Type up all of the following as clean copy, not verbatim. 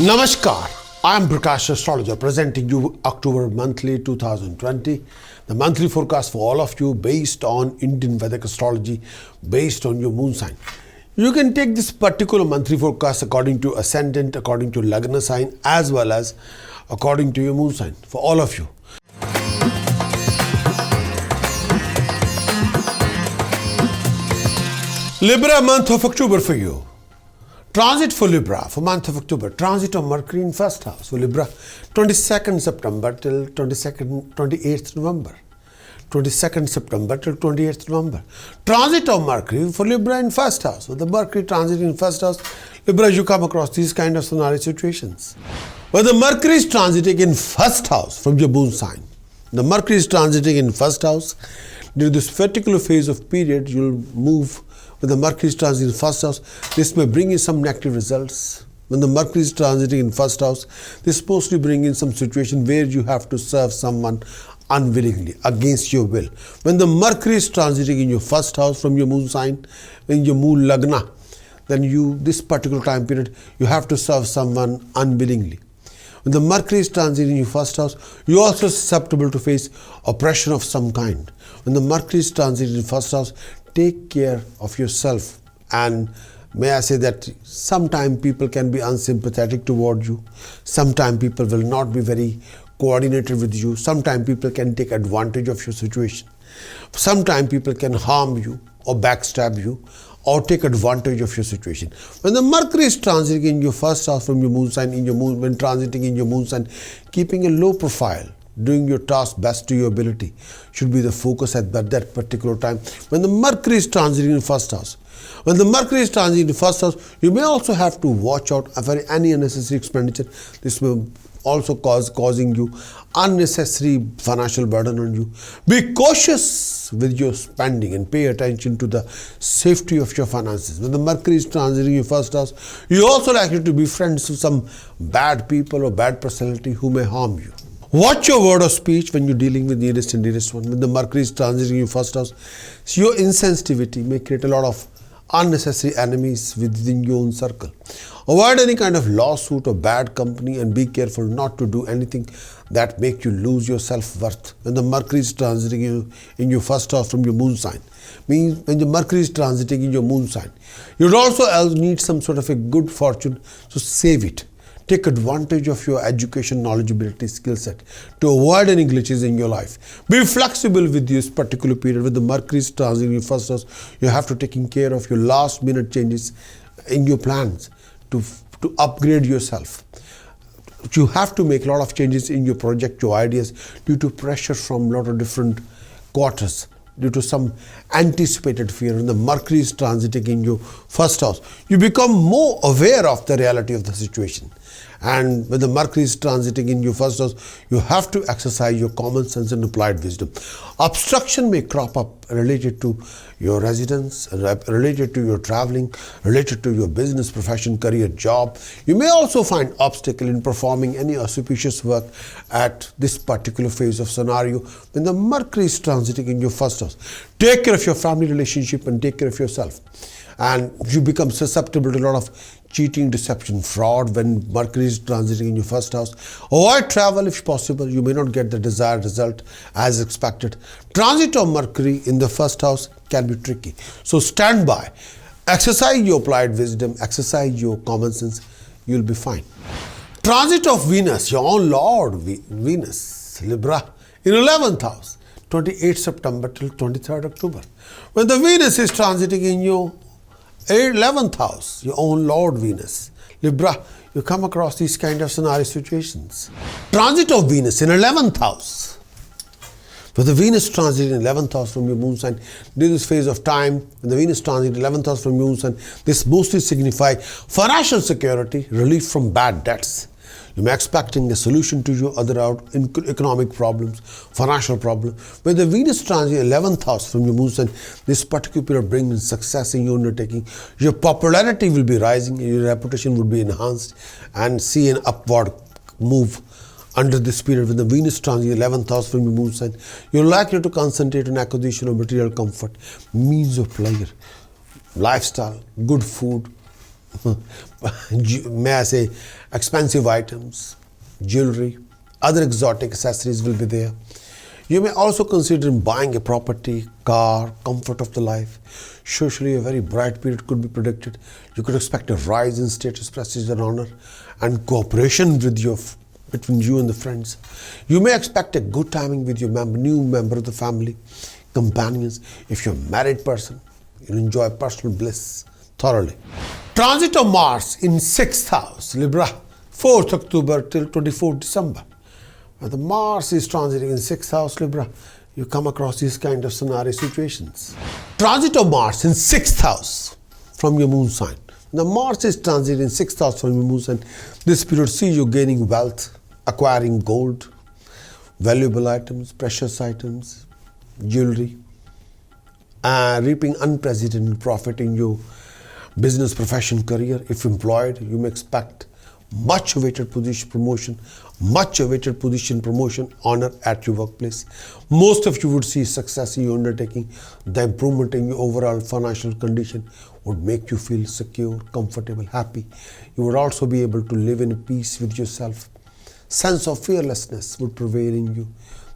Namaskar, I am Prakash, Astrologer, presenting you October Monthly 2020, the monthly forecast for all of you based on Indian Vedic astrology, based on your moon sign. You can take this particular monthly forecast according to ascendant, according to Lagna sign, as well as according to your moon sign for all of you. Libra month of October for you. Transit for Libra for month of October. Transit of Mercury in first house for Libra, 22nd September till 28th November. 22nd September till 28th November. Transit of Mercury for Libra in first house. With the Mercury transit in first house, Libra, you come across these kind of scenario situations. When the Mercury is transiting in first house from your moon sign, the Mercury is transiting in first house. During this particular phase of period, you'll move with the Mercury is transiting in first house. This may bring in some negative results. When the Mercury is transiting in first house, this is supposed to bring in some situation where you have to serve someone unwillingly, against your will. When the Mercury is transiting in your first house from your moon sign, in your moon lagna, then this particular time period, you have to serve someone unwillingly. When the Mercury is transiting in your first house, you are also susceptible to face oppression of some kind. When the Mercury is transiting in first house, take care of yourself. And may I say that sometimes people can be unsympathetic toward you. Sometimes people will not be very coordinated with you. Sometimes people can take advantage of your situation. Sometimes people can harm you or backstab you or take advantage of your situation. When the Mercury is transiting in your first house from your moon sign, when transiting in your moon sign, keeping a low profile, doing your task best to your ability should be the focus at that particular time. When the Mercury is transiting in first house, when the Mercury is transiting in first house, you may also have to watch out for any unnecessary expenditure. This will also causing you unnecessary financial burden on you. Be cautious with your spending and pay attention to the safety of your finances. When the Mercury is transiting in your first house, you also likely to be friends with some bad people or bad personality who may harm you. Watch your word of speech when you're dealing with nearest and dearest one. When the Mercury is transiting in your first house, your insensitivity may create a lot of unnecessary enemies within your own circle. Avoid any kind of lawsuit or bad company and be careful not to do anything that make you lose your self-worth. When the Mercury is transiting in your first house from your moon sign, means when the Mercury is transiting in your moon sign, you'd also need some sort of a good fortune, so save it. Take advantage of your education, knowledge, ability, skill set to avoid any glitches in your life. Be flexible with this particular period. With the Mercury is transiting in your first house, you have to take care of your last minute changes in your plans to upgrade yourself. You have to make a lot of changes in your project, your ideas, due to pressure from a lot of different quarters, due to some anticipated fear. When the Mercury is transiting in your first house, you become more aware of the reality of the situation. And when the Mercury is transiting in your first house, you have to exercise your common sense and applied wisdom. Obstruction may crop up related to your residence, related to your traveling, related to your business, profession, career, job. You may also find obstacle in performing any auspicious work at this particular phase of scenario when the Mercury is transiting in your first house. Take care of your family relationship and take care of yourself. And you become susceptible to a lot of cheating, deception, fraud when Mercury is transiting in your first house. Avoid travel if possible. You may not get the desired result as expected. Transit of Mercury in the first house can be tricky. So stand by. Exercise your applied wisdom. Exercise your common sense. You'll be fine. Transit of Venus, your own Lord Venus, Libra, in 11th house, 28th September till 23rd October. When the Venus is transiting in your 11th house, your own Lord Venus, Libra, you come across these kind of scenario situations. Transit of Venus in 11th house. With the Venus transit in 11th house from your moon sign, during this phase of time, when the Venus transit in 11th house from your moon sign, this mostly signify financial security, relief from bad debts. You may be expecting a solution to your other economic problems, financial problems. When the Venus transit in 11th house from your moon sign, this particular period brings success in your undertaking. Your popularity will be rising, your reputation will be enhanced, and see an upward move under this period. When the Venus transit in 11th house from your moon sign, you're likely to concentrate on acquisition of material comfort, means of pleasure, lifestyle, good food, may I say, expensive items, jewelry, other exotic accessories will be there. You may also consider buying a property, car, comfort of the life. Socially, a very bright period could be predicted. You could expect a rise in status, prestige and honor and cooperation between you and the friends. You may expect a good timing with your new member of the family, companions. If you're a married person, you'll enjoy personal bliss thoroughly. Transit of Mars in 6th house, Libra, 4th October till 24th December. When the Mars is transiting in 6th house, Libra, you come across these kind of scenario situations. Transit of Mars in 6th house from your moon sign. Now Mars is transiting in 6th house from your moon sign. This period sees you gaining wealth, acquiring gold, valuable items, precious items, jewelry, reaping unprecedented profit in your business, profession, career. If employed, you may expect much awaited promotion, honor at your workplace. Most of you would see success in your undertaking. The improvement in your overall financial condition would make you feel secure, comfortable, happy. You would also be able to live in peace with yourself. Sense of fearlessness would prevail in you.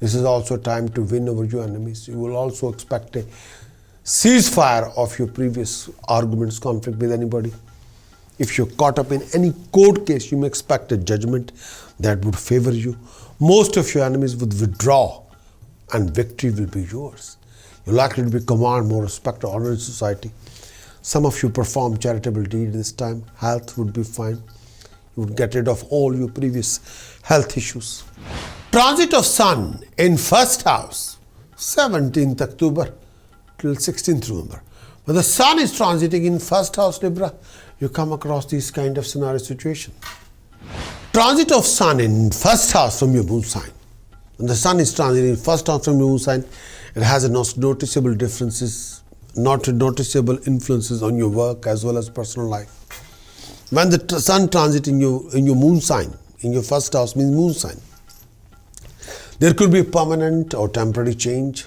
This is also a time to win over your enemies. You will also expect a ceasefire of your previous arguments, conflict with anybody. If you're caught up in any court case, you may expect a judgment that would favor you. Most of your enemies would withdraw and victory will be yours. You're likely to be command more respect or honor in society. Some of you perform charitable deeds this time. Health would be fine. You would get rid of all your previous health issues. Transit of Sun in 1st house, 17th October till 16th November. When the Sun is transiting in 1st house, Libra, you come across these kind of scenario situation. Transit of Sun in 1st house from your moon sign. When the Sun is transiting in 1st house from your moon sign, it has a noticeable influences on your work as well as personal life. When the Sun transit in your moon sign, in your 1st house means moon sign, there could be permanent or temporary change.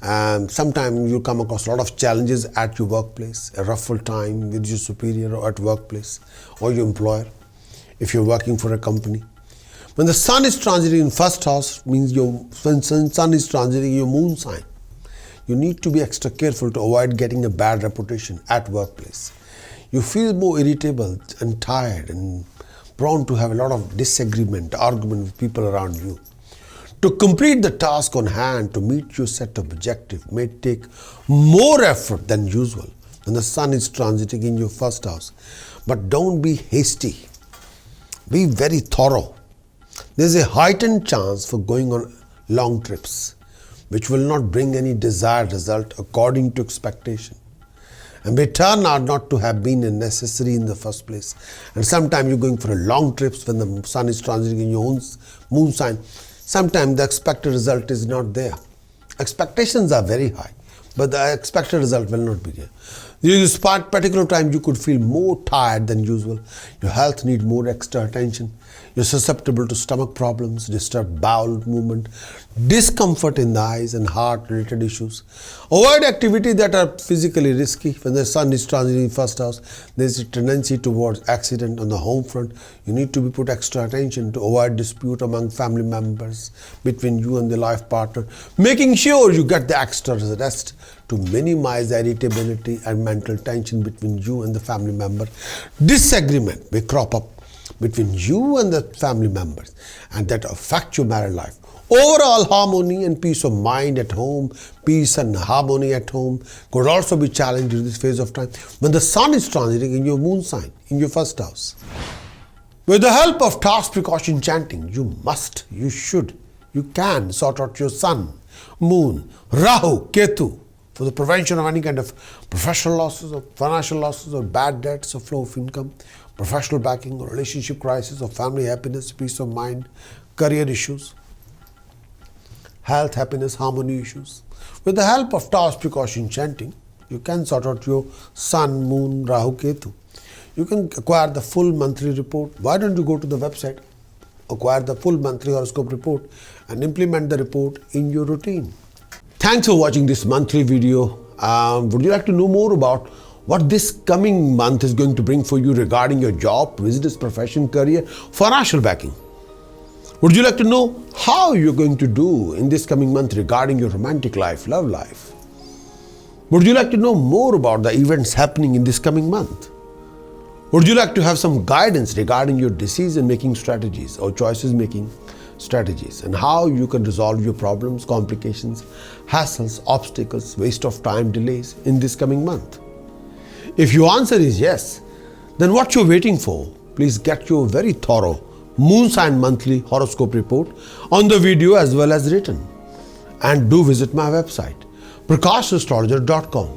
Sometimes you come across a lot of challenges at your workplace, a ruffle time with your superior or at workplace or your employer if you're working for a company. When the Sun is transiting in 1st house, means when Sun is transiting your moon sign, you need to be extra careful to avoid getting a bad reputation at workplace. You feel more irritable and tired and prone to have a lot of disagreement, argument with people around you. To complete the task on hand, to meet your set of objectives may take more effort than usual when the Sun is transiting in your 1st house. But don't be hasty. Be very thorough. There is a heightened chance for going on long trips, which will not bring any desired result according to expectation, and may turn out not to have been necessary in the first place. And sometimes you're going for a long trips when the Sun is transiting in your own moon sign. Sometimes the expected result is not there. Expectations are very high, but the expected result will not be there. During this particular time, you could feel more tired than usual. Your health needs more extra attention. You're susceptible to stomach problems, disturbed bowel movement, discomfort in the eyes and heart-related issues. Avoid activities that are physically risky. When the Sun is transiting in 1st house, there's a tendency towards accident on the home front. You need to be put extra attention to avoid dispute among family members, between you and the life partner, making sure you get the extra rest to minimize the irritability and mental tension between you and the family member. Disagreement may crop up between you and the family members and that affect your married life. Overall harmony and peace of mind at home, peace and harmony at home could also be challenged in this phase of time when the Sun is transiting in your moon sign, in your 1st house. With the help of task precaution chanting, you can sort out your Sun, Moon, Rahu, Ketu for the prevention of any kind of professional losses or financial losses or bad debts or flow of income, professional backing or relationship crisis or family happiness, peace of mind, career issues, health, happiness, harmony issues. With the help of task precaution chanting, you can sort out your Sun, Moon, Rahu, Ketu. You can acquire the full monthly report. Why don't you go to the website, acquire the full monthly horoscope report and implement the report in your routine. Thanks for watching this monthly video. Would you like to know more about what this coming month is going to bring for you regarding your job, business, profession, career, financial backing. Would you like to know how you're going to do in this coming month regarding your romantic life, love life? Would you like to know more about the events happening in this coming month? Would you like to have some guidance regarding your decision-making strategies or choices-making strategies and how you can resolve your problems, complications, hassles, obstacles, waste of time, delays in this coming month? If your answer is yes, then what you're waiting for? Please get your very thorough Moon Sign Monthly Horoscope report on the video as well as written. And do visit my website, Prakash.astrologer.com.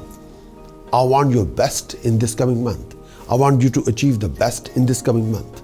I want your best in this coming month. I want you to achieve the best in this coming month.